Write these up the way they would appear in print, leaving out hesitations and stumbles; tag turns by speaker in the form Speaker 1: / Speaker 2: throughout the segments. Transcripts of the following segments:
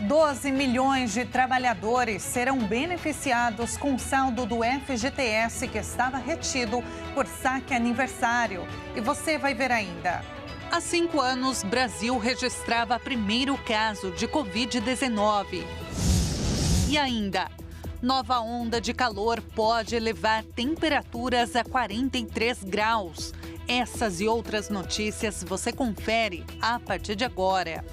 Speaker 1: 12 milhões de trabalhadores serão beneficiados com o saldo do FGTS que estava retido por saque aniversário. E você vai ver ainda. Há 5 anos, Brasil registrava primeiro caso de Covid-19. E ainda, nova onda de calor pode elevar temperaturas a 43 graus. Essas e outras notícias você confere a partir de agora.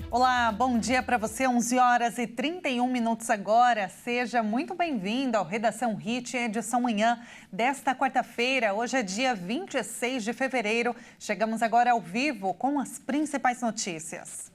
Speaker 1: Olá, bom dia para você, 11 horas e 31 minutos agora. Seja muito bem-vindo ao Redação Hit, edição manhã desta quarta-feira. Hoje é dia 26 de fevereiro. Chegamos agora ao vivo com as principais notícias.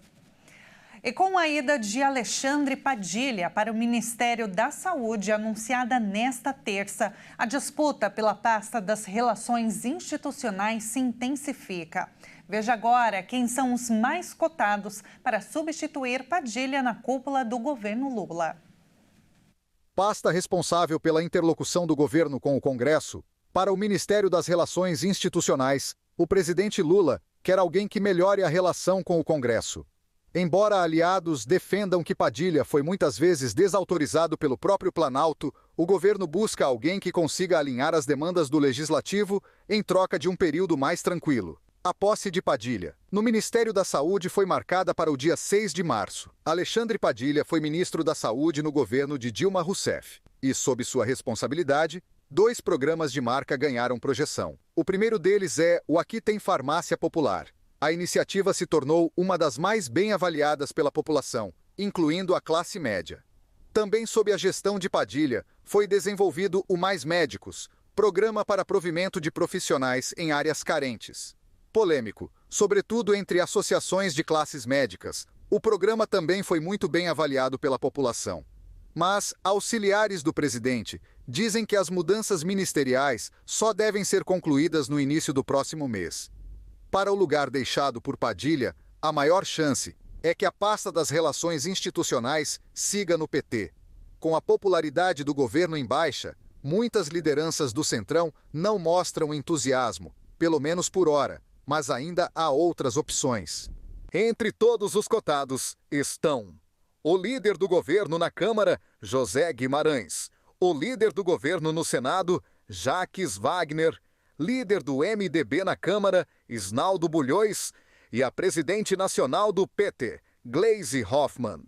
Speaker 1: E com a ida de Alexandre Padilha para o Ministério da Saúde, anunciada nesta terça, a disputa pela pasta das relações institucionais se intensifica. Veja agora quem são os mais cotados para substituir Padilha na cúpula do governo Lula.
Speaker 2: Pasta responsável pela interlocução do governo com o Congresso. Para o Ministério das Relações Institucionais, o presidente Lula quer alguém que melhore a relação com o Congresso. Embora aliados defendam que Padilha foi muitas vezes desautorizado pelo próprio Planalto, o governo busca alguém que consiga alinhar as demandas do Legislativo em troca de um período mais tranquilo. A posse de Padilha no Ministério da Saúde foi marcada para o dia 6 de março. Alexandre Padilha foi ministro da Saúde no governo de Dilma Rousseff. E, sob sua responsabilidade, 2 programas de marca ganharam projeção. O primeiro deles é o Aqui Tem Farmácia Popular. A iniciativa se tornou uma das mais bem avaliadas pela população, incluindo a classe média. Também sob a gestão de Padilha, foi desenvolvido o Mais Médicos, programa para provimento de profissionais em áreas carentes. Polêmico, sobretudo entre associações de classes médicas, o programa também foi muito bem avaliado pela população. Mas auxiliares do presidente dizem que as mudanças ministeriais só devem ser concluídas no início do próximo mês. Para o lugar deixado por Padilha, a maior chance é que a pasta das relações institucionais siga no PT. Com a popularidade do governo em baixa, muitas lideranças do Centrão não mostram entusiasmo, pelo menos por hora, mas ainda há outras opções. Entre todos os cotados estão o líder do governo na Câmara, José Guimarães, o líder do governo no Senado, Jacques Wagner, líder do MDB na Câmara, Isnaldo Bulhões, e a presidente nacional do PT, Gleisi Hoffmann.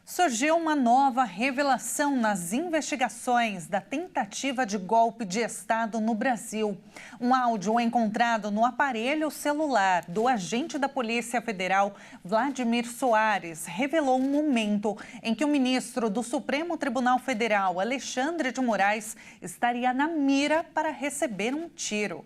Speaker 1: Surgiu uma nova revelação nas investigações da tentativa de golpe de Estado no Brasil. Um áudio encontrado no aparelho celular do agente da Polícia Federal, Vladimir Soares, revelou um momento em que o ministro do Supremo Tribunal Federal, Alexandre de Moraes, estaria na mira para receber um tiro.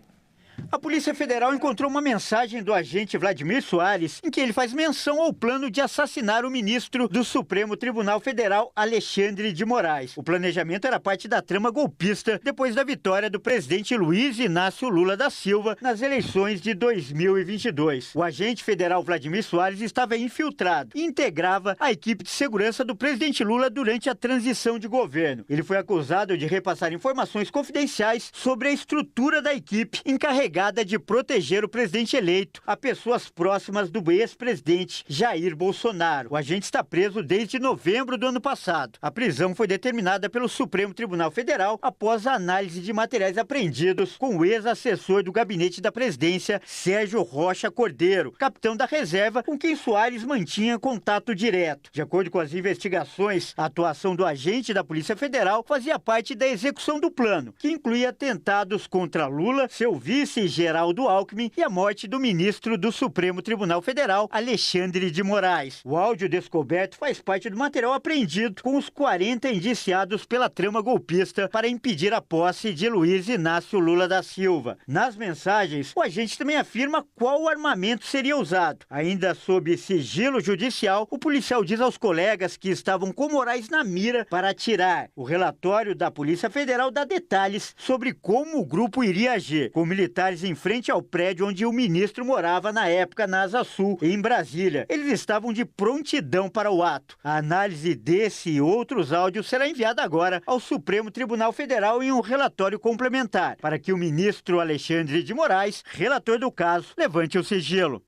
Speaker 3: A Polícia Federal encontrou uma mensagem do agente Vladimir Soares em que ele faz menção ao plano de assassinar o ministro do Supremo Tribunal Federal, Alexandre de Moraes. O planejamento era parte da trama golpista depois da vitória do presidente Luiz Inácio Lula da Silva nas eleições de 2022. O agente federal Vladimir Soares estava infiltrado e integrava a equipe de segurança do presidente Lula durante a transição de governo. Ele foi acusado de repassar informações confidenciais sobre a estrutura da equipe encarregada de proteger o presidente eleito a pessoas próximas do ex-presidente Jair Bolsonaro. O agente está preso desde novembro do ano passado. A prisão foi determinada pelo Supremo Tribunal Federal após a análise de materiais apreendidos com o ex-assessor do gabinete da presidência, Sérgio Rocha Cordeiro, capitão da reserva com quem Soares mantinha contato direto. De acordo com as investigações, a atuação do agente da Polícia Federal fazia parte da execução do plano, que incluía atentados contra Lula, seu vice Geraldo Alckmin e a morte do ministro do Supremo Tribunal Federal, Alexandre de Moraes. O áudio descoberto faz parte do material apreendido com os 40 indiciados pela trama golpista para impedir a posse de Luiz Inácio Lula da Silva. Nas mensagens, o agente também afirma qual armamento seria usado. Ainda sob sigilo judicial, o policial diz aos colegas que estavam com Moraes na mira para atirar. O relatório da Polícia Federal dá detalhes sobre como o grupo iria agir, com militares em frente ao prédio onde o ministro morava na época na Asa Sul, em Brasília. Eles estavam de prontidão para o ato. A análise desse e outros áudios será enviada agora ao Supremo Tribunal Federal em um relatório complementar, para que o ministro Alexandre de Moraes, relator do caso, levante o sigilo.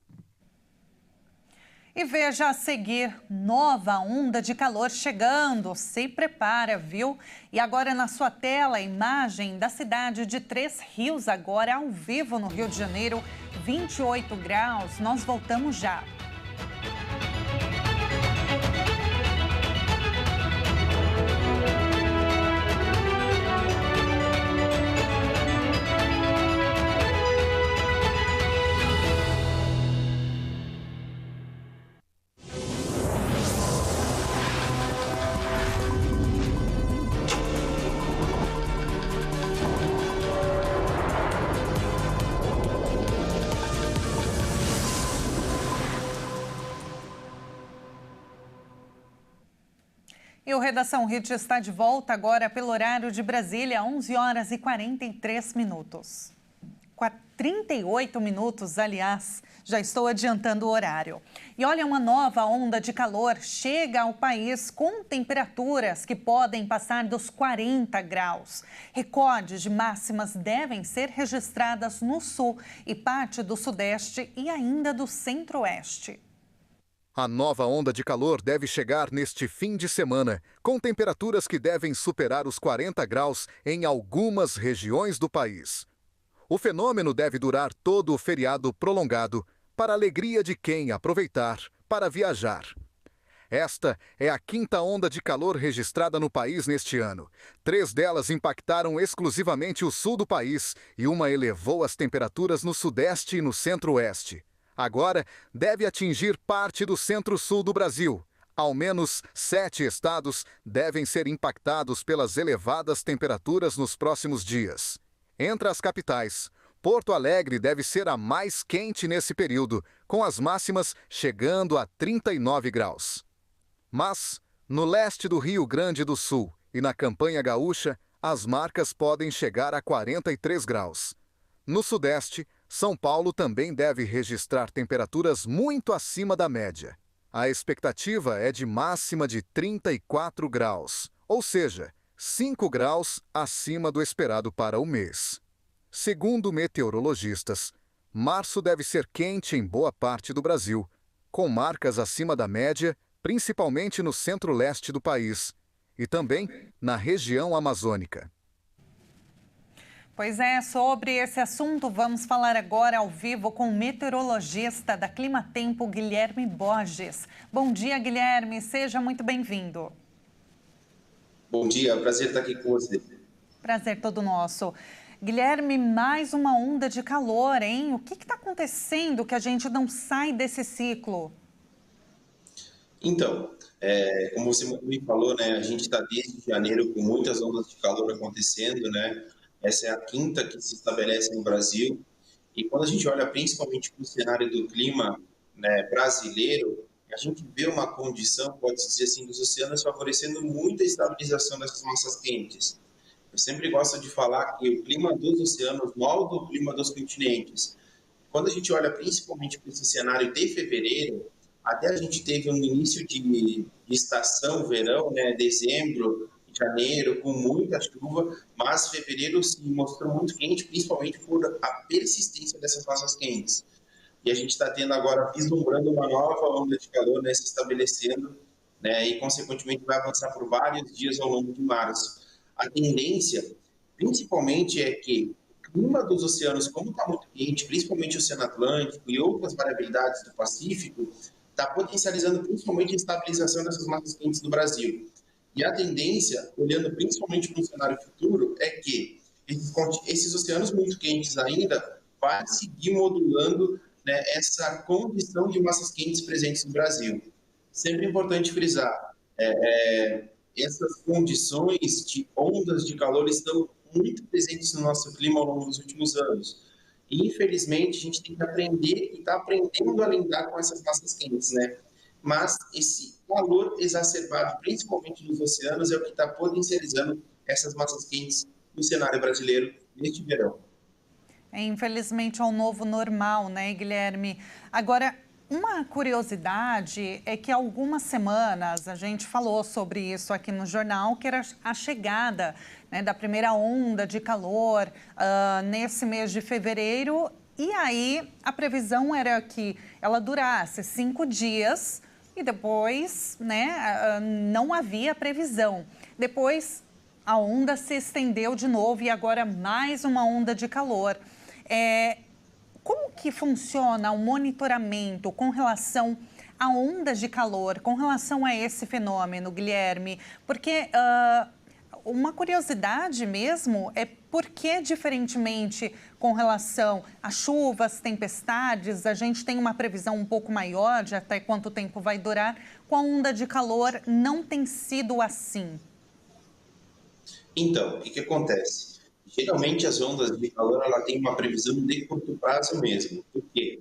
Speaker 1: E veja a seguir, nova onda de calor chegando. Se prepara, viu? E agora na sua tela, a imagem da cidade de Três Rios, agora ao vivo no Rio de Janeiro, 28 graus. Nós voltamos já. E o Redação Hit está de volta agora pelo horário de Brasília, 11 horas e 43 minutos. 38 minutos, aliás, já estou adiantando o horário. E olha, uma nova onda de calor chega ao país com temperaturas que podem passar dos 40 graus. Recordes de máximas devem ser registradas no sul e parte do sudeste e ainda do centro-oeste.
Speaker 2: A nova onda de calor deve chegar neste fim de semana, com temperaturas que devem superar os 40 graus em algumas regiões do país. O fenômeno deve durar todo o feriado prolongado, para a alegria de quem aproveitar para viajar. Esta é a quinta onda de calor registrada no país neste ano. 3 delas impactaram exclusivamente o sul do país e uma elevou as temperaturas no sudeste e no centro-oeste. Agora, deve atingir parte do centro-sul do Brasil. Ao menos 7 estados devem ser impactados pelas elevadas temperaturas nos próximos dias. Entre as capitais, Porto Alegre deve ser a mais quente nesse período, com as máximas chegando a 39 graus. Mas, no leste do Rio Grande do Sul e na Campanha Gaúcha, as marcas podem chegar a 43 graus. No sudeste, São Paulo também deve registrar temperaturas muito acima da média. A expectativa é de máxima de 34 graus, ou seja, 5 graus acima do esperado para o mês. Segundo meteorologistas, março deve ser quente em boa parte do Brasil, com marcas acima da média, principalmente no centro-leste do país e também na região amazônica.
Speaker 1: Pois é, sobre esse assunto vamos falar agora ao vivo com o meteorologista da Climatempo, Guilherme Borges. Bom dia, Guilherme, seja muito bem-vindo.
Speaker 4: Bom dia, prazer estar aqui com você.
Speaker 1: Prazer todo nosso. Guilherme, mais uma onda de calor, hein? O que está acontecendo que a gente não sai desse ciclo?
Speaker 4: Então, como você me falou, né, a gente está desde janeiro com muitas ondas de calor acontecendo, né? Essa é a quinta que se estabelece no Brasil. E quando a gente olha principalmente para o cenário do clima, né, brasileiro, a gente vê uma condição, pode-se dizer assim, dos oceanos favorecendo muito a estabilização dessas massas quentes. Eu sempre gosto de falar que o clima dos oceanos molda o clima dos continentes. Quando a gente olha principalmente para esse cenário de fevereiro, até a gente teve um início de estação, verão, né, dezembro, janeiro, com muita chuva, mas fevereiro se mostrou muito quente, principalmente por a persistência dessas massas quentes. E a gente está tendo agora, vislumbrando uma nova onda de calor, né, se estabelecendo, né, e consequentemente vai avançar por vários dias ao longo de março. A tendência, principalmente, é que o clima dos oceanos, como está muito quente, principalmente o Oceano Atlântico e outras variabilidades do Pacífico, está potencializando principalmente a estabilização dessas massas quentes do Brasil. E a tendência, olhando principalmente para o cenário futuro, é que esses oceanos muito quentes ainda vai seguir modulando, né, essa condição de massas quentes presentes no Brasil. Sempre importante frisar, essas condições de ondas de calor estão muito presentes no nosso clima ao longo dos últimos anos. E, infelizmente, a gente tem que aprender e está aprendendo a lidar com essas massas quentes, né? Mas esse calor exacerbado, principalmente nos oceanos, é o que está potencializando essas massas quentes no cenário brasileiro neste verão.
Speaker 1: Infelizmente é um novo normal, né, Guilherme? Agora, uma curiosidade é que há algumas semanas a gente falou sobre isso aqui no jornal, que era a chegada, né, da primeira onda de calor nesse mês de fevereiro E aí, a previsão era que ela durasse 5 dias e depois, né, não havia previsão. Depois, a onda se estendeu de novo e agora mais uma onda de calor. Como que funciona o monitoramento com relação a ondas de calor, com relação a esse fenômeno, Guilherme? Porque uma curiosidade mesmo é por que, diferentemente com relação a chuvas, tempestades, a gente tem uma previsão um pouco maior de até quanto tempo vai durar, com a onda de calor não tem sido assim?
Speaker 4: Então, o que acontece? Geralmente as ondas de calor ela tem uma previsão de curto prazo mesmo. Por quê?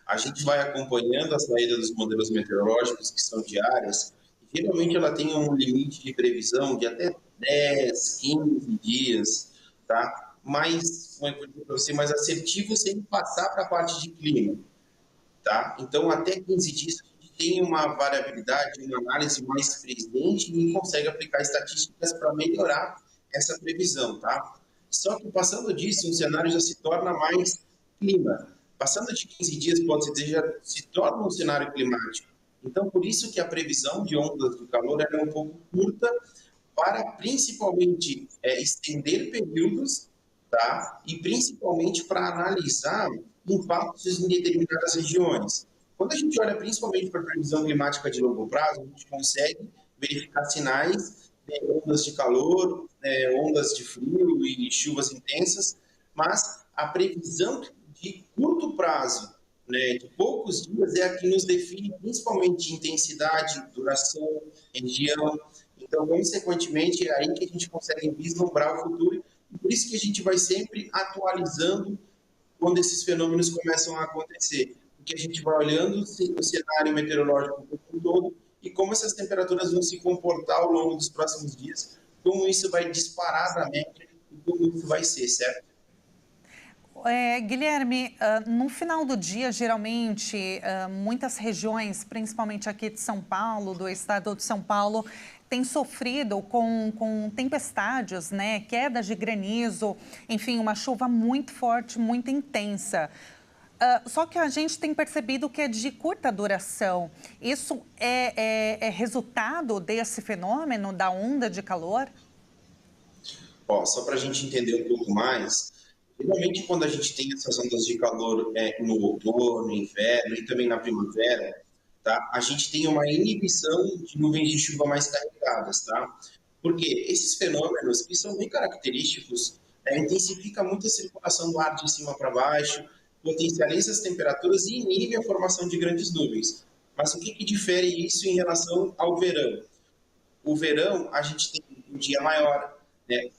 Speaker 4: A gente vai acompanhando a saída dos modelos meteorológicos, que são diárias, e geralmente ela tem um limite de previsão de até 10, 15 dias, tá? Mais, como é que eu digo para você, mais assertivo sem passar para a parte de clima, tá? Então, até 15 dias a gente tem uma variabilidade, uma análise mais presente e consegue aplicar estatísticas para melhorar essa previsão, tá? Só que passando disso, o cenário já se torna mais clima. Passando de 15 dias, pode-se dizer, já se torna um cenário climático. Então, por isso que a previsão de ondas de calor é um pouco curta para, principalmente, estender períodos, tá? E principalmente para analisar impactos em determinadas regiões. Quando a gente olha principalmente para a previsão climática de longo prazo, a gente consegue verificar sinais de ondas de calor, ondas de frio e chuvas intensas, mas a previsão de curto prazo, né, de poucos dias, é a que nos define principalmente intensidade, duração, região. Então, consequentemente, é aí que a gente consegue vislumbrar o futuro e por isso que a gente vai sempre atualizando quando esses fenômenos começam a acontecer, porque a gente vai olhando o cenário meteorológico como um todo e como essas temperaturas vão se comportar ao longo dos próximos dias, como isso vai disparar da média e como isso vai ser, certo?
Speaker 1: Guilherme, no final do dia, geralmente, muitas regiões, principalmente aqui de São Paulo, do estado de São Paulo, têm sofrido com tempestades, né? Quedas de granizo, enfim, uma chuva muito forte, muito intensa. Só que a gente tem percebido que é de curta duração. Isso é resultado desse fenômeno da onda de calor?
Speaker 4: Só para a gente entender um pouco mais, geralmente quando a gente tem essas ondas de calor no outono, no inverno e também na primavera, tá? A gente tem uma inibição de nuvens de chuva mais carregadas, tá? Porque esses fenômenos, que são bem característicos, intensifica muito a circulação do ar de cima para baixo, potencializa as temperaturas e inibe a formação de grandes nuvens. Mas o que difere isso em relação ao verão? O verão, a gente tem um dia maior, né?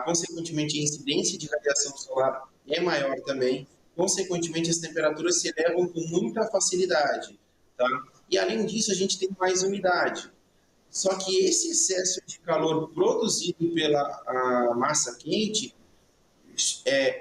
Speaker 4: Consequentemente, a incidência de radiação solar é maior também. Consequentemente, as temperaturas se elevam com muita facilidade, tá? E, além disso, a gente tem mais umidade. Só que esse excesso de calor produzido pela massa quente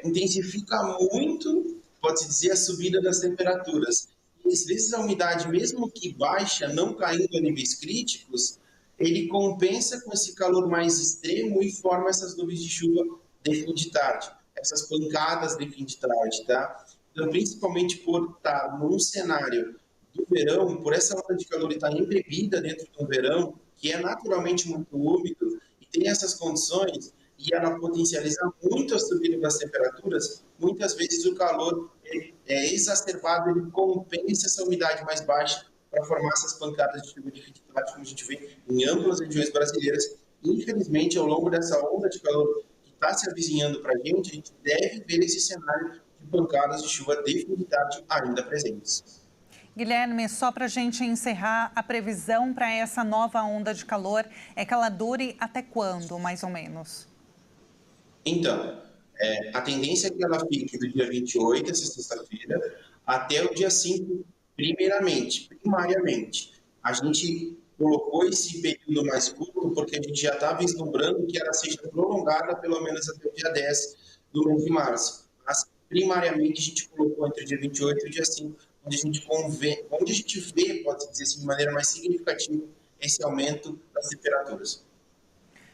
Speaker 4: intensifica muito, pode-se dizer, a subida das temperaturas. E, às vezes, a umidade, mesmo que baixa, não caindo a níveis críticos, ele compensa com esse calor mais extremo e forma essas nuvens de chuva de fim de tarde, essas pancadas de fim de tarde, tá? Então, principalmente por estar num cenário do verão, por essa onda de calor estar embebida dentro do verão, que é naturalmente muito úmido, e tem essas condições, e ela potencializa muito a subida das temperaturas, muitas vezes o calor é exacerbado, ele compensa essa umidade mais baixa para formar essas pancadas de chuva de fim de tarde, como a gente vê em amplas regiões brasileiras. Infelizmente, ao longo dessa onda de calor que está se avizinhando para a gente deve ver esse cenário de pancadas de chuva de fim de tarde ainda presentes.
Speaker 1: Guilherme, só para a gente encerrar, a previsão para essa nova onda de calor é que ela dure até quando, mais ou menos?
Speaker 4: Então, a tendência é que ela fique do dia 28, essa sexta-feira, até o dia 5, primariamente. A gente colocou esse período mais curto porque a gente já está vislumbrando que ela seja prolongada pelo menos até o dia 10 do mês de março. Mas, primariamente, a gente colocou entre o dia 28 e o dia 5, onde a gente vê, pode dizer assim, de maneira mais significativa, esse aumento das temperaturas.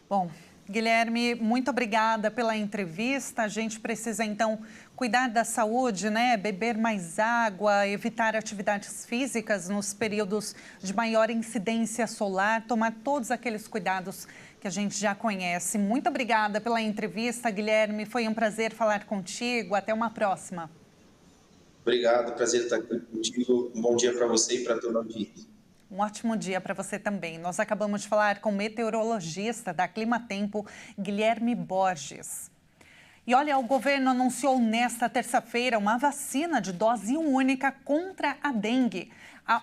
Speaker 1: Bom, Guilherme, muito obrigada pela entrevista. A gente precisa, então, cuidar da saúde, né? Beber mais água, evitar atividades físicas nos períodos de maior incidência solar, tomar todos aqueles cuidados que a gente já conhece. Muito obrigada pela entrevista, Guilherme. Foi um prazer falar contigo. Até uma próxima.
Speaker 4: Obrigado, prazer estar aqui contigo. Um bom dia para você e para toda a audiência.
Speaker 1: Um ótimo dia para você também. Nós acabamos de falar com o meteorologista da Climatempo, Guilherme Borges. E olha, o governo anunciou nesta terça-feira uma vacina de dose única contra a dengue.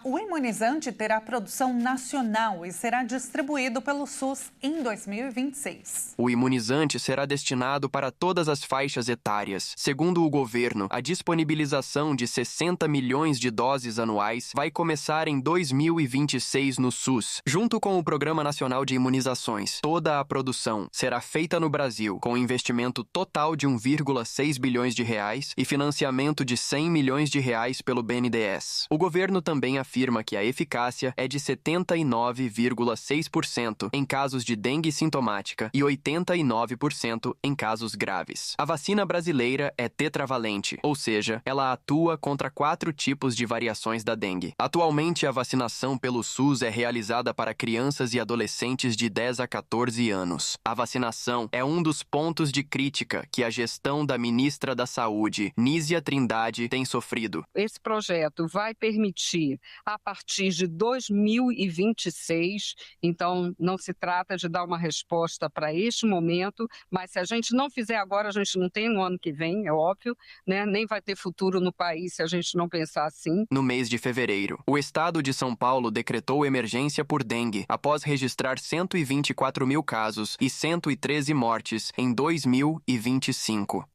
Speaker 1: O imunizante terá produção nacional e será distribuído pelo SUS em 2026.
Speaker 5: O imunizante será destinado para todas as faixas etárias. Segundo o governo, a disponibilização de 60 milhões de doses anuais vai começar em 2026 no SUS, junto com o Programa Nacional de Imunizações. Toda a produção será feita no Brasil, com investimento total de 1,6 bilhões de reais e financiamento de 100 milhões de reais pelo BNDES. O governo também afirma que a eficácia é de 79,6% em casos de dengue sintomática e 89% em casos graves. A vacina brasileira é tetravalente, ou seja, ela atua contra 4 tipos de variações da dengue. Atualmente, a vacinação pelo SUS é realizada para crianças e adolescentes de 10 a 14 anos. A vacinação é um dos pontos de crítica que a gestão da ministra da Saúde, Nízia Trindade, tem sofrido.
Speaker 6: Esse projeto vai permitir a partir de 2026, então não se trata de dar uma resposta para este momento, mas se a gente não fizer agora, a gente não tem no ano que vem, é óbvio, né? Nem vai ter futuro no país se a gente não pensar assim.
Speaker 5: No mês de fevereiro, o estado de São Paulo decretou emergência por dengue, após registrar 124 mil casos e 113 mortes em 2025.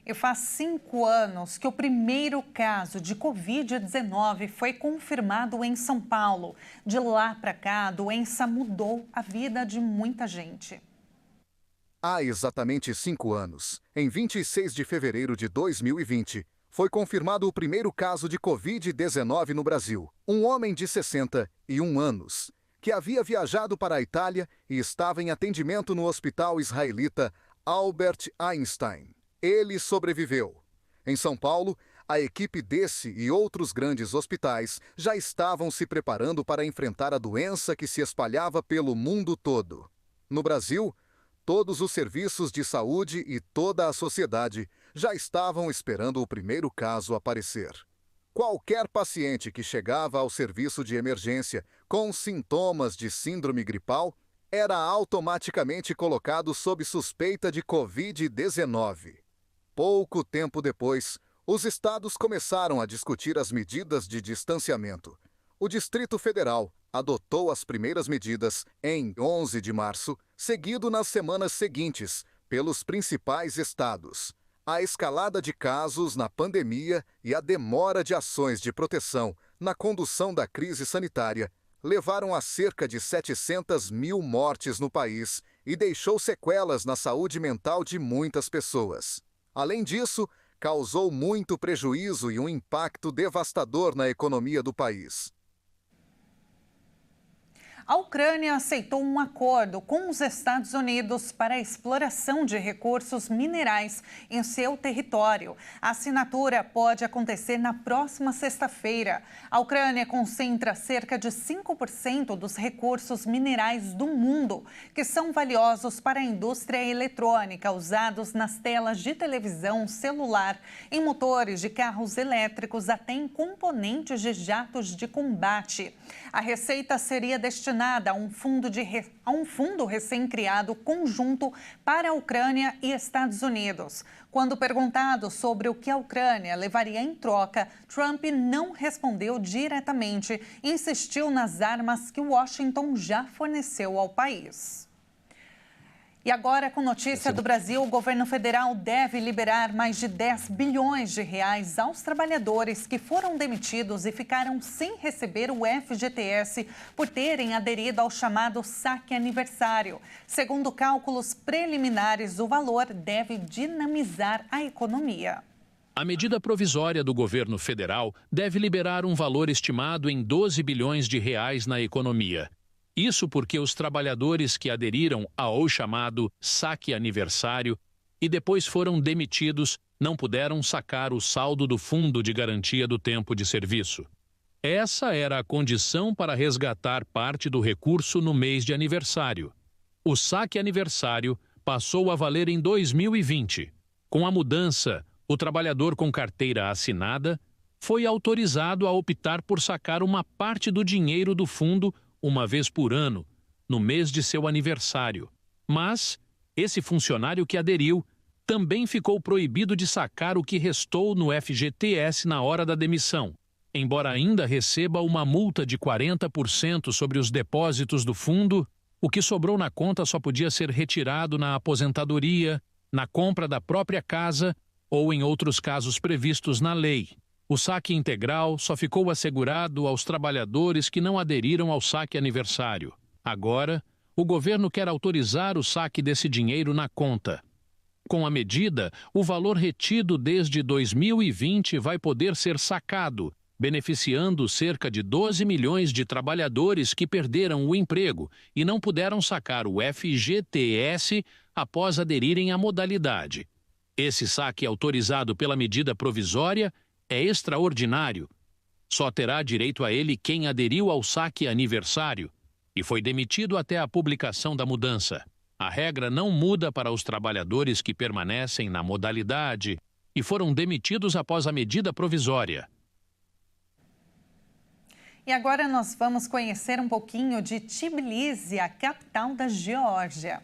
Speaker 1: E faz 5 anos que o primeiro caso de Covid-19 foi confirmado em São Paulo. De lá para cá, a doença mudou a vida de muita gente.
Speaker 2: Há exatamente 5 anos, em 26 de fevereiro de 2020, foi confirmado o primeiro caso de Covid-19 no Brasil. Um homem de 61 anos, que havia viajado para a Itália e estava em atendimento no hospital israelita Albert Einstein. Ele sobreviveu. Em São Paulo, a equipe desse e outros grandes hospitais já estavam se preparando para enfrentar a doença que se espalhava pelo mundo todo. No Brasil, todos os serviços de saúde e toda a sociedade já estavam esperando o primeiro caso aparecer. Qualquer paciente que chegava ao serviço de emergência com sintomas de síndrome gripal era automaticamente colocado sob suspeita de Covid-19. Pouco tempo depois, os estados começaram a discutir as medidas de distanciamento. O Distrito Federal adotou as primeiras medidas em 11 de março, seguido nas semanas seguintes pelos principais estados. A escalada de casos na pandemia e a demora de ações de proteção na condução da crise sanitária levaram a cerca de 700 mil mortes no país e deixou sequelas na saúde mental de muitas pessoas. Além disso, causou muito prejuízo e um impacto devastador na economia do país.
Speaker 1: A Ucrânia aceitou um acordo com os Estados Unidos para a exploração de recursos minerais em seu território. A assinatura pode acontecer na próxima sexta-feira. A Ucrânia concentra cerca de 5% dos recursos minerais do mundo, que são valiosos para a indústria eletrônica, usados nas telas de televisão, celular, em motores de carros elétricos, até em componentes de jatos de combate. A receita seria destinada a um fundo recém-criado conjunto para a Ucrânia e Estados Unidos. Quando perguntado sobre o que a Ucrânia levaria em troca, Trump não respondeu diretamente e insistiu nas armas que Washington já forneceu ao país. E agora, com notícia do Brasil, o governo federal deve liberar mais de 10 bilhões de reais aos trabalhadores que foram demitidos e ficaram sem receber o FGTS por terem aderido ao chamado saque aniversário. Segundo cálculos preliminares, o valor deve dinamizar a economia.
Speaker 7: A medida provisória do governo federal deve liberar um valor estimado em 12 bilhões de reais na economia. Isso porque os trabalhadores que aderiram ao chamado saque aniversário e depois foram demitidos não puderam sacar o saldo do Fundo de Garantia do Tempo de Serviço. Essa era a condição para resgatar parte do recurso no mês de aniversário. O saque aniversário passou a valer em 2020. Com a mudança, o trabalhador com carteira assinada foi autorizado a optar por sacar uma parte do dinheiro do fundo uma vez por ano, no mês de seu aniversário. Mas esse funcionário que aderiu também ficou proibido de sacar o que restou no FGTS na hora da demissão, embora ainda receba uma multa de 40% sobre os depósitos do fundo. O que sobrou na conta só podia ser retirado na aposentadoria, na compra da própria casa ou em outros casos previstos na lei. O saque integral só ficou assegurado aos trabalhadores que não aderiram ao saque aniversário. Agora, o governo quer autorizar o saque desse dinheiro na conta. Com a medida, o valor retido desde 2020 vai poder ser sacado, beneficiando cerca de 12 milhões de trabalhadores que perderam o emprego e não puderam sacar o FGTS após aderirem à modalidade. Esse saque autorizado pela medida provisória é extraordinário. Só terá direito a ele quem aderiu ao saque aniversário e foi demitido até a publicação da mudança. A regra não muda para os trabalhadores que permanecem na modalidade e foram demitidos após a medida provisória.
Speaker 1: E agora nós vamos conhecer um pouquinho de Tbilisi, a capital da Geórgia.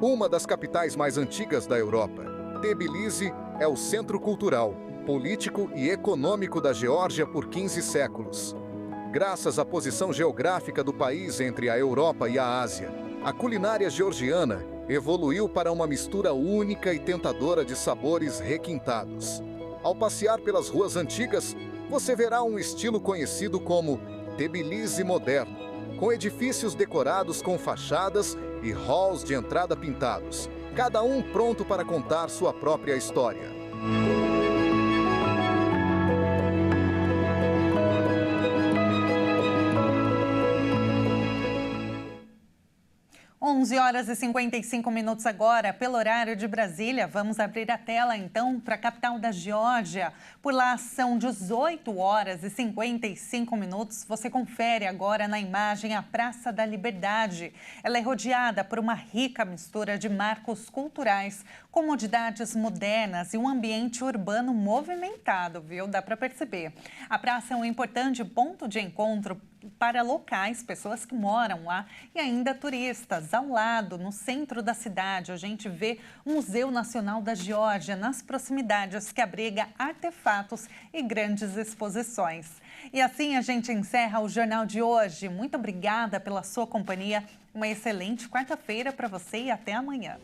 Speaker 2: Uma das capitais mais antigas da Europa, Tbilisi é o centro cultural, político e econômico da Geórgia por 15 séculos. Graças à posição geográfica do país entre a Europa e a Ásia, a culinária georgiana evoluiu para uma mistura única e tentadora de sabores requintados. Ao passear pelas ruas antigas, você verá um estilo conhecido como Tbilisi moderno, com edifícios decorados com fachadas e halls de entrada pintados, cada um pronto para contar sua própria história.
Speaker 1: 11h55 agora, pelo horário de Brasília. Vamos abrir a tela, então, para a capital da Geórgia. Por lá são 18h55. Você confere agora na imagem a Praça da Liberdade. Ela é rodeada por uma rica mistura de marcos culturais, comodidades modernas e um ambiente urbano movimentado, viu? Dá para perceber. A praça é um importante ponto de encontro para locais, pessoas que moram lá e ainda turistas. Ao lado, no centro da cidade, a gente vê o Museu Nacional da Geórgia, nas proximidades, que abriga artefatos e grandes exposições. E assim a gente encerra o Jornal de hoje. Muito obrigada pela sua companhia. Uma excelente quarta-feira para você e até amanhã.